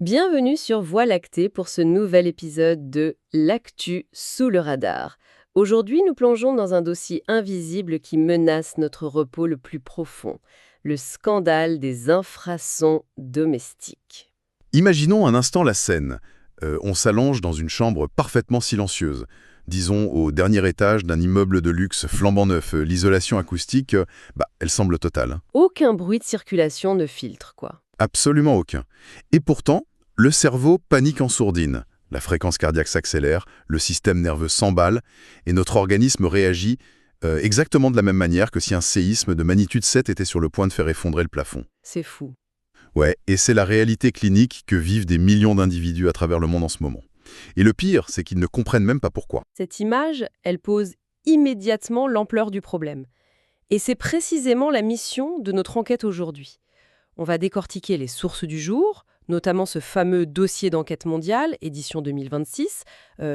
Bienvenue sur Voie lactée pour ce nouvel épisode de L'actu sous le radar. Aujourd'hui, nous plongeons dans un dossier invisible qui menace notre repos le plus profond, le scandale des infrasons domestiques. Imaginons un instant la scène. On s'allonge dans une chambre parfaitement silencieuse. Disons au dernier étage d'un immeuble de luxe flambant neuf. L'isolation acoustique, elle semble totale. Aucun bruit de circulation ne filtre, quoi. Absolument aucun. Et pourtant, le cerveau panique en sourdine. La fréquence cardiaque s'accélère, le système nerveux s'emballe, et notre organisme réagit exactement de la même manière que si un séisme de magnitude 7 était sur le point de faire effondrer le plafond. C'est fou. Ouais, et c'est la réalité clinique que vivent des millions d'individus à travers le monde en ce moment. Et le pire, c'est qu'ils ne comprennent même pas pourquoi. Cette image, elle pose immédiatement l'ampleur du problème. Et c'est précisément la mission de notre enquête aujourd'hui. On va décortiquer les sources du jour, notamment ce fameux dossier d'enquête mondiale, édition 2026,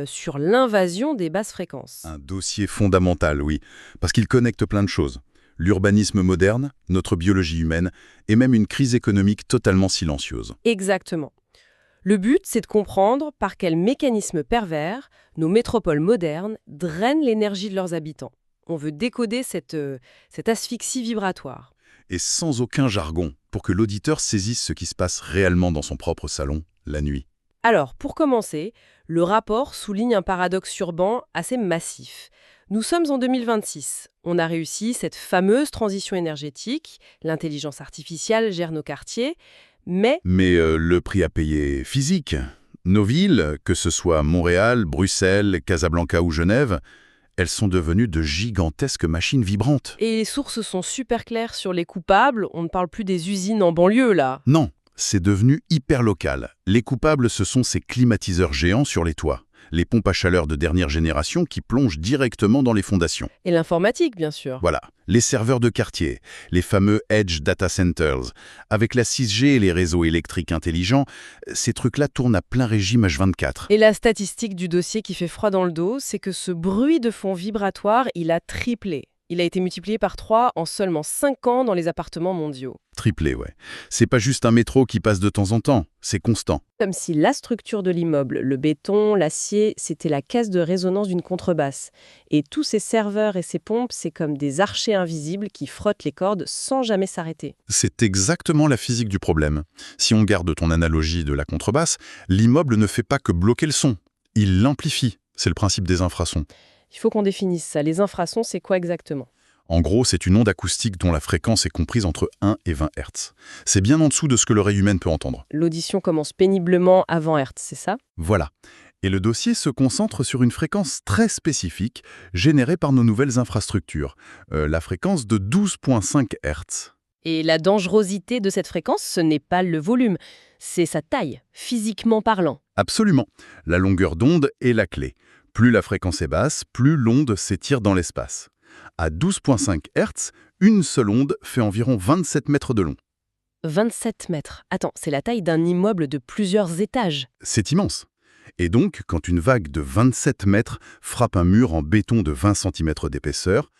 sur l'invasion des basses fréquences. Un dossier fondamental, oui, parce qu'il connecte plein de choses. L'urbanisme moderne, notre biologie humaine, et même une crise économique totalement silencieuse. Exactement. Le but, c'est de comprendre par quel mécanisme pervers nos métropoles modernes drainent l'énergie de leurs habitants. On veut décoder cette asphyxie vibratoire. Et sans aucun jargon, pour que l'auditeur saisisse ce qui se passe réellement dans son propre salon, la nuit. Alors, pour commencer, le rapport souligne un paradoxe urbain assez massif. Nous sommes en 2026. On a réussi cette fameuse transition énergétique, l'intelligence artificielle gère nos quartiers, mais Mais le prix à payer est physique. Nos villes, que ce soit Montréal, Bruxelles, Casablanca ou Genève, elles sont devenues de gigantesques machines vibrantes. et les sources sont super claires sur les coupables, on ne parle plus des usines en banlieue là. Non, c'est devenu hyper local. Les coupables, ce sont ces climatiseurs géants sur les toits, les pompes à chaleur de dernière génération qui plongent directement dans les fondations. Et l'informatique, bien sûr. Voilà, les serveurs de quartier, les fameux Edge Data Centers. Avec la 6G et les réseaux électriques intelligents, ces trucs-là tournent à plein régime H24. Et la statistique du dossier qui fait froid dans le dos, c'est que ce bruit de fond vibratoire, il a triplé. Il a été multiplié par 3 en seulement 5 ans dans les appartements mondiaux. Triplé, ouais. C'est pas juste un métro qui passe de temps en temps, c'est constant. Comme si la structure de l'immeuble, le béton, l'acier, c'était la caisse de résonance d'une contrebasse. Et tous ces serveurs et ces pompes, c'est comme des archers invisibles qui frottent les cordes sans jamais s'arrêter. C'est exactement la physique du problème. Si on garde ton analogie de la contrebasse, l'immeuble ne fait pas que bloquer le son, il l'amplifie. C'est le principe des infrasons. Il faut qu'on définisse ça. Les infrasons, c'est quoi exactement ? En gros, c'est une onde acoustique dont la fréquence est comprise entre 1 et 20 Hz. C'est bien en dessous de ce que l'oreille humaine peut entendre. L'audition commence péniblement avant Hertz, c'est ça ? Voilà. Et le dossier se concentre sur une fréquence très spécifique générée par nos nouvelles infrastructures, la fréquence de 12,5 Hz. Et la dangerosité de cette fréquence, ce n'est pas le volume, c'est sa taille, physiquement parlant. Absolument. La longueur d'onde est la clé. Plus la fréquence est basse, plus l'onde s'étire dans l'espace. À 12,5 Hz, une seule onde fait environ 27 mètres de long. 27 mètres. Attends, c'est la taille d'un immeuble de plusieurs étages. C'est immense. Et donc, quand une vague de 27 mètres frappe un mur en béton de 20 cm d'épaisseur,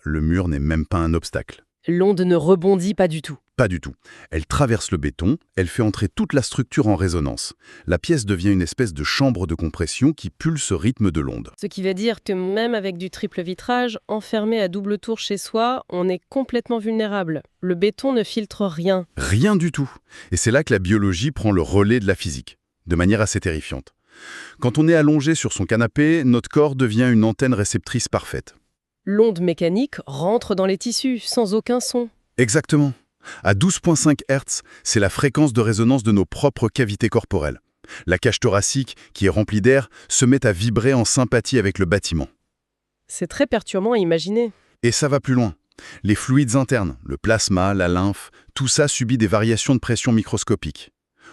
le mur n'est même pas un obstacle. L'onde ne rebondit pas du tout. Pas du tout. Elle traverse le béton, elle fait entrer toute la structure en résonance. La pièce devient une espèce de chambre de compression qui pulse au rythme de l'onde. Ce qui veut dire que même avec du triple vitrage, enfermé à double tour chez soi, on est complètement vulnérable. Le béton ne filtre rien. Rien du tout. Et c'est là que la biologie prend le relais de la physique, de manière assez terrifiante. Quand on est allongé sur son canapé, notre corps devient une antenne réceptrice parfaite. L'onde mécanique rentre dans les tissus, sans aucun son. Exactement. À 12,5 Hz, c'est la fréquence de résonance de nos propres cavités corporelles. La cage thoracique, qui est remplie d'air, se met à vibrer en sympathie avec le bâtiment. C'est très perturbant à imaginer. Et ça va plus loin. Les fluides internes, le plasma, la lymphe, tout ça subit des variations de pression microscopiques.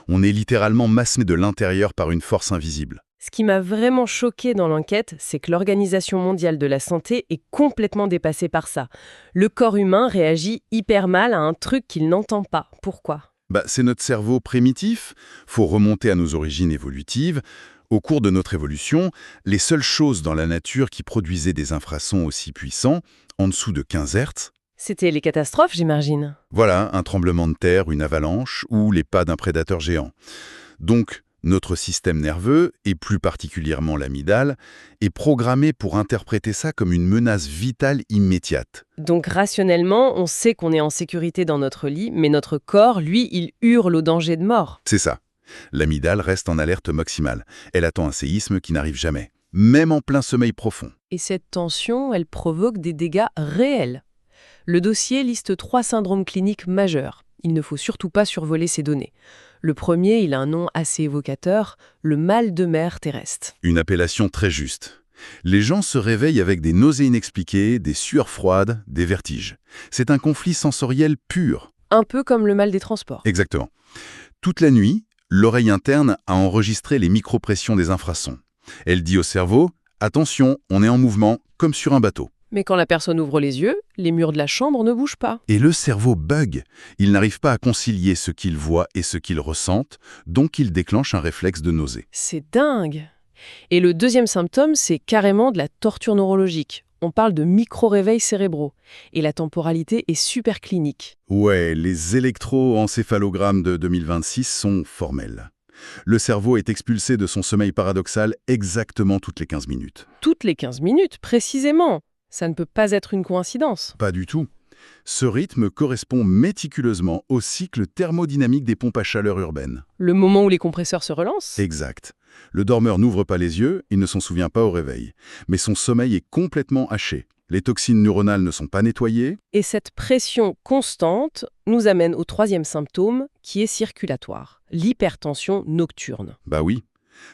On est littéralement massé de l'intérieur par une force invisible. Ce qui m'a vraiment choqué dans l'enquête, c'est que l'Organisation mondiale de la santé est complètement dépassée par ça. Le corps humain réagit hyper mal à un truc qu'il n'entend pas. Pourquoi ? C'est notre cerveau primitif. Faut remonter à nos origines évolutives. Au cours de notre évolution, les seules choses dans la nature qui produisaient des infrasons aussi puissants, en dessous de 15 Hz, C'était les catastrophes, j'imagine. voilà, un tremblement de terre, une avalanche ou les pas d'un prédateur géant. Donc, notre système nerveux, et plus particulièrement l'amygdale, est programmé pour interpréter ça comme une menace vitale immédiate. Donc rationnellement, on sait qu'on est en sécurité dans notre lit, mais notre corps, lui, il hurle au danger de mort. C'est ça. L'amygdale reste en alerte maximale. Elle attend un séisme qui n'arrive jamais, même en plein sommeil profond. Et cette tension, elle provoque des dégâts réels. Le dossier liste 3 syndromes cliniques majeurs. Il ne faut surtout pas survoler ces données. Le premier, il a un nom assez évocateur, le mal de mer terrestre. Une appellation très juste. Les gens se réveillent avec des nausées inexpliquées, des sueurs froides, des vertiges. C'est un conflit sensoriel pur. Un peu comme le mal des transports. Exactement. Toute la nuit, l'oreille interne a enregistré les micropressions des infrasons. Elle dit au cerveau « Attention, on est en mouvement, comme sur un bateau ». Mais quand la personne ouvre les yeux, les murs de la chambre ne bougent pas. Et le cerveau bug. Il n'arrive pas à concilier ce qu'il voit et ce qu'il ressente, donc il déclenche un réflexe de nausée. C'est dingue! Et le deuxième symptôme, c'est carrément de la torture neurologique. On parle de micro-réveils cérébraux. Et la temporalité est super clinique. Ouais, les électroencéphalogrammes de 2026 sont formels. Le cerveau est expulsé de son sommeil paradoxal exactement toutes les 15 minutes. Toutes les 15 minutes, précisément. Ça ne peut pas être une coïncidence. Pas du tout. Ce rythme correspond méticuleusement au cycle thermodynamique des pompes à chaleur urbaines. Le moment où les compresseurs se relancent. Exact. Le dormeur n'ouvre pas les yeux, il ne s'en souvient pas au réveil. Mais son sommeil est complètement haché. Les toxines neuronales ne sont pas nettoyées. Et cette pression constante nous amène au troisième symptôme, qui est circulatoire, l'hypertension nocturne. Bah oui.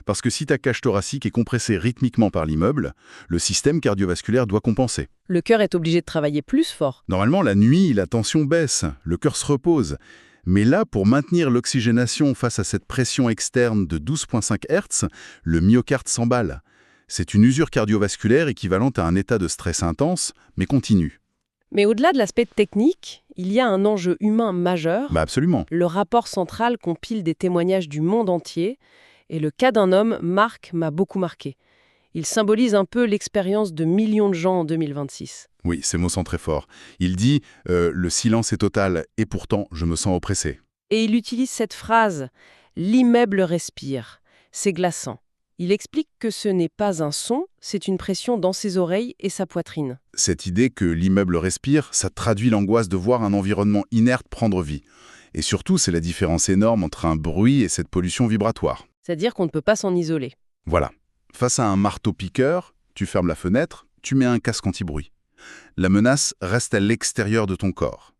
Parce que si ta cage thoracique est compressée rythmiquement par l'immeuble, le système cardiovasculaire doit compenser. Le cœur est obligé de travailler plus fort. Normalement, la nuit, la tension baisse, le cœur se repose. Mais là, pour maintenir l'oxygénation face à cette pression externe de 12,5 Hz, le myocarde s'emballe. C'est une usure cardiovasculaire équivalente à un état de stress intense, mais continu. Mais au-delà de l'aspect technique, il y a un enjeu humain majeur. Bah absolument. Le rapport central compile des témoignages du monde entier. Et le cas d'un homme, Marc, m'a beaucoup marqué. Il symbolise un peu l'expérience de millions de gens en 2026. Oui, ces mots sont très forts. Il dit « le silence est total et pourtant je me sens oppressé ». Et il utilise cette phrase « l'immeuble respire ». C'est glaçant. Il explique que ce n'est pas un son, c'est une pression dans ses oreilles et sa poitrine. Cette idée que l'immeuble respire, ça traduit l'angoisse de voir un environnement inerte prendre vie. Et surtout, c'est la différence énorme entre un bruit et cette pollution vibratoire. C'est-à-dire qu'on ne peut pas s'en isoler. Voilà. Face à un marteau-piqueur, tu fermes la fenêtre, tu mets un casque anti-bruit. La menace reste à l'extérieur de ton corps.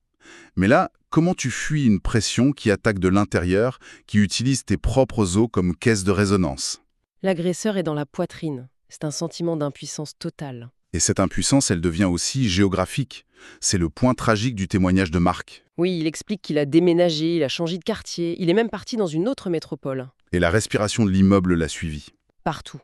Mais là, comment tu fuis une pression qui attaque de l'intérieur, qui utilise tes propres os comme caisse de résonance? L'agresseur est dans la poitrine. C'est un sentiment d'impuissance totale. Et cette impuissance, elle devient aussi géographique. C'est le point tragique du témoignage de Marc. Oui, il explique qu'il a déménagé, il a changé de quartier, il est même parti dans une autre métropole. Et la respiration de l'immeuble l'a suivi. Partout.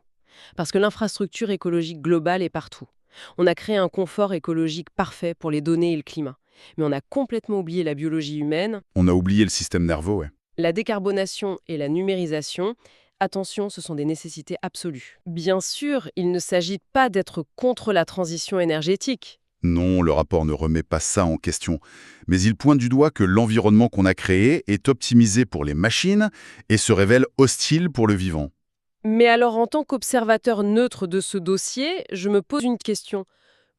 Parce que l'infrastructure écologique globale est partout. On a créé un confort écologique parfait pour les données et le climat. Mais on a complètement oublié la biologie humaine. On a oublié le système nerveux, ouais. La décarbonation et la numérisation, attention, ce sont des nécessités absolues. Bien sûr, il ne s'agit pas d'être contre la transition énergétique. Non, le rapport ne remet pas ça en question. Mais il pointe du doigt que l'environnement qu'on a créé est optimisé pour les machines et se révèle hostile pour le vivant. Mais alors, en tant qu'observateur neutre de ce dossier, je me pose une question.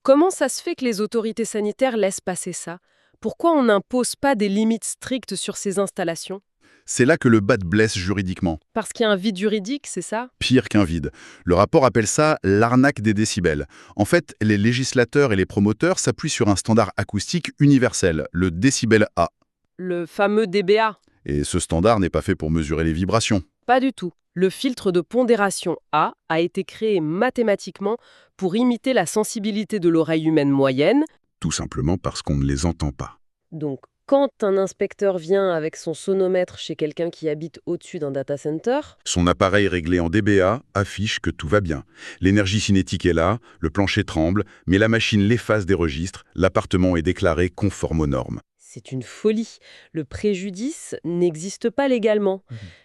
Comment ça se fait que les autorités sanitaires laissent passer ça? Pourquoi on n'impose pas des limites strictes sur ces installations? C'est là que le bas blesse juridiquement. Parce qu'il y a un vide juridique, c'est ça? Pire qu'un vide. Le rapport appelle ça l'arnaque des décibels. En fait, les législateurs et les promoteurs s'appuient sur un standard acoustique universel, le décibel A. Le fameux dBA? Et ce standard n'est pas fait pour mesurer les vibrations. Pas du tout. Le filtre de pondération A a été créé mathématiquement pour imiter la sensibilité de l'oreille humaine moyenne. Tout simplement parce qu'on ne les entend pas. Donc, quand un inspecteur vient avec son sonomètre chez quelqu'un qui habite au-dessus d'un data center, Son appareil réglé en dBA affiche que tout va bien. L'énergie cinétique est là, le plancher tremble, mais la machine l'efface des registres, l'appartement est déclaré conforme aux normes. c'est une folie. Le préjudice n'existe pas légalement.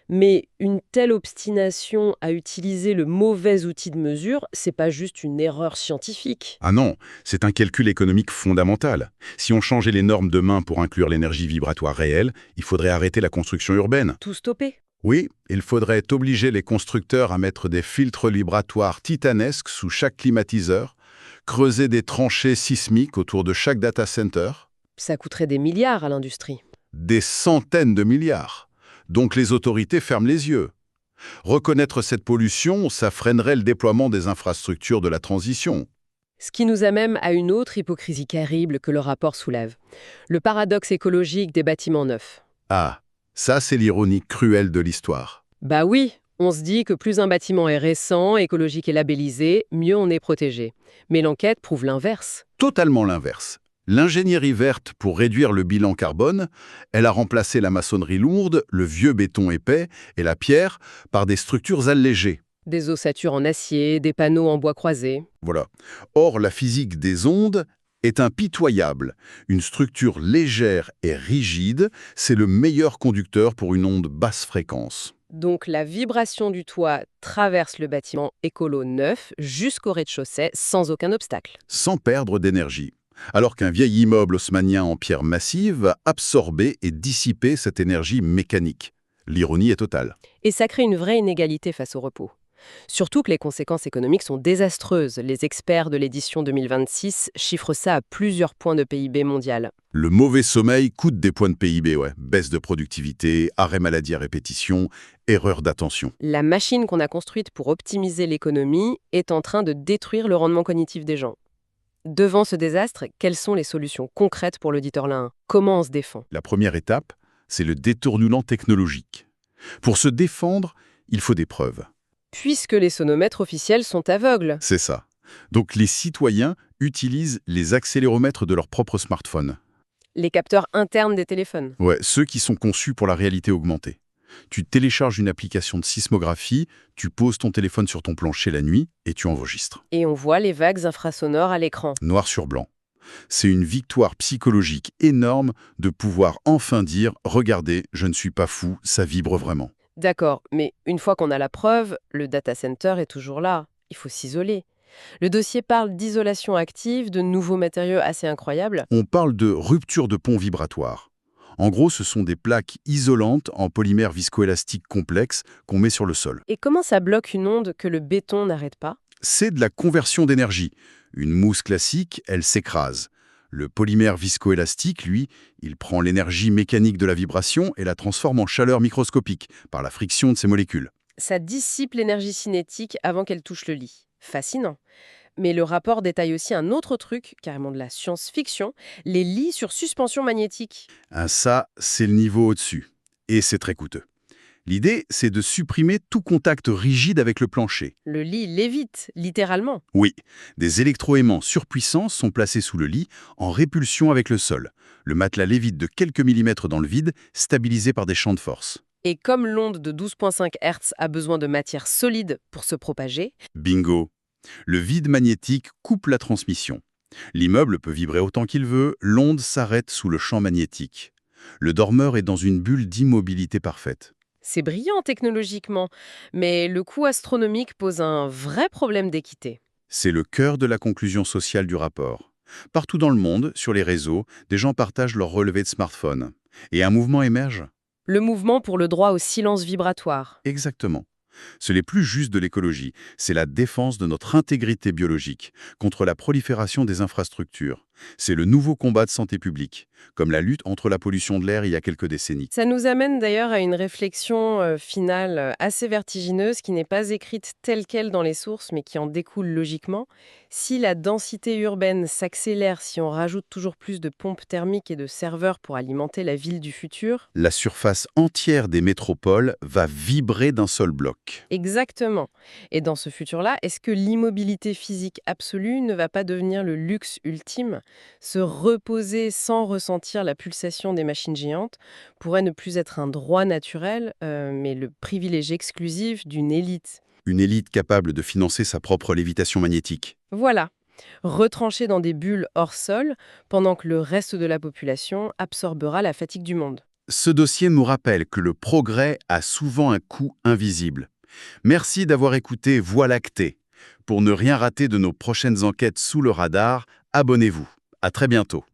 Mais une telle obstination à utiliser le mauvais outil de mesure, c'est pas juste une erreur scientifique. Ah non, c'est un calcul économique fondamental. Si on changeait les normes demain pour inclure l'énergie vibratoire réelle, il faudrait arrêter la construction urbaine. Tout stopper. Oui, il faudrait obliger les constructeurs à mettre des filtres vibratoires titanesques sous chaque climatiseur, creuser des tranchées sismiques autour de chaque data center, Ça coûterait des milliards à l'industrie. des centaines de milliards. Donc les autorités ferment les yeux. Reconnaître cette pollution, ça freinerait le déploiement des infrastructures de la transition. Ce qui nous amène à une autre hypocrisie terrible que le rapport soulève. Le paradoxe écologique des bâtiments neufs. Ah, ça c'est l'ironie cruelle de l'histoire. Bah oui, on se dit que plus un bâtiment est récent, écologique et labellisé, mieux on est protégé. Mais l'enquête prouve l'inverse. Totalement l'inverse. L'ingénierie verte pour réduire le bilan carbone, elle a remplacé la maçonnerie lourde, le vieux béton épais et la pierre par des structures allégées. Des ossatures en acier, des panneaux en bois croisé. Voilà. Or, la physique des ondes est impitoyable. Une structure légère et rigide, c'est le meilleur conducteur pour une onde basse fréquence. Donc la vibration du toit traverse le bâtiment écolo neuf jusqu'au rez-de-chaussée sans aucun obstacle. Sans perdre d'énergie. Alors qu'un vieil immeuble haussmannien en pierre massive va absorber et dissiper cette énergie mécanique. L'ironie est totale. Et ça crée une vraie inégalité face au repos. Surtout que les conséquences économiques sont désastreuses. Les experts de l'édition 2026 chiffrent ça à plusieurs points de PIB mondial. Le mauvais sommeil coûte des points de PIB, ouais. Baisse de productivité, arrêt maladie à répétition, erreur d'attention. La machine qu'on a construite pour optimiser l'économie est en train de détruire le rendement cognitif des gens. Devant ce désastre, quelles sont les solutions concrètes pour l'auditeur Lin? Comment on se défend? La première étape, c'est le détournement technologique. Pour se défendre, il faut des preuves. Puisque les sonomètres officiels sont aveugles. C'est ça. Donc les citoyens utilisent les accéléromètres de leur propre smartphone. Les capteurs internes des téléphones. Ouais, ceux qui sont conçus pour la réalité augmentée. Tu télécharges une application de sismographie, tu poses ton téléphone sur ton plancher la nuit et tu enregistres. Et on voit les vagues infrasonores à l'écran. Noir sur blanc. C'est une victoire psychologique énorme de pouvoir enfin dire « Regardez, je ne suis pas fou, ça vibre vraiment ». D'accord, mais une fois qu'on a la preuve, le data center est toujours là. Il faut s'isoler. Le dossier parle d'isolation active, de nouveaux matériaux assez incroyables. On parle de rupture de pont vibratoire. En gros, ce sont des plaques isolantes en polymère viscoélastique complexe qu'on met sur le sol. Et comment ça bloque une onde que le béton n'arrête pas? C'est de la conversion d'énergie. Une mousse classique, elle s'écrase. Le polymère viscoélastique, lui, il prend l'énergie mécanique de la vibration et la transforme en chaleur microscopique par la friction de ses molécules. Ça dissipe l'énergie cinétique avant qu'elle touche le lit. Fascinant. Mais le rapport détaille aussi un autre truc, carrément de la science-fiction, les lits sur suspension magnétique. Ça, c'est le niveau au-dessus. Et c'est très coûteux. L'idée, c'est de supprimer tout contact rigide avec le plancher. Le lit lévite, littéralement. Oui, des électroaimants surpuissants sont placés sous le lit en répulsion avec le sol. Le matelas lévite de quelques millimètres dans le vide, stabilisé par des champs de force. Et comme l'onde de 12,5 Hz a besoin de matière solide pour se propager, Bingo! Le vide magnétique coupe la transmission. L'immeuble peut vibrer autant qu'il veut, l'onde s'arrête sous le champ magnétique. Le dormeur est dans une bulle d'immobilité parfaite. c'est brillant technologiquement, mais le coût astronomique pose un vrai problème d'équité. C'est le cœur de la conclusion sociale du rapport. Partout dans le monde, sur les réseaux, des gens partagent leurs relevés de smartphone. Et un mouvement émerge. Le mouvement pour le droit au silence vibratoire. Exactement. Ce n'est plus juste de l'écologie, c'est la défense de notre intégrité biologique contre la prolifération des infrastructures. C'est le nouveau combat de santé publique, comme la lutte contre la pollution de l'air il y a quelques décennies. Ça nous amène d'ailleurs à une réflexion finale assez vertigineuse qui n'est pas écrite telle quelle dans les sources, mais qui en découle logiquement. Si la densité urbaine s'accélère, si on rajoute toujours plus de pompes thermiques et de serveurs pour alimenter la ville du futur... La surface entière des métropoles va vibrer d'un seul bloc. Exactement. Et dans ce futur-là, est-ce que l'immobilité physique absolue ne va pas devenir le luxe ultime? Se reposer sans ressentir la pulsation des machines géantes pourrait ne plus être un droit naturel, mais le privilège exclusif d'une élite. Une élite capable de financer sa propre lévitation magnétique. Voilà, retranchée dans des bulles hors sol, pendant que le reste de la population absorbera la fatigue du monde. Ce dossier nous rappelle que le progrès a souvent un coût invisible. Merci d'avoir écouté Voie lactée. Pour ne rien rater de nos prochaines enquêtes sous le radar, abonnez-vous. À très bientôt.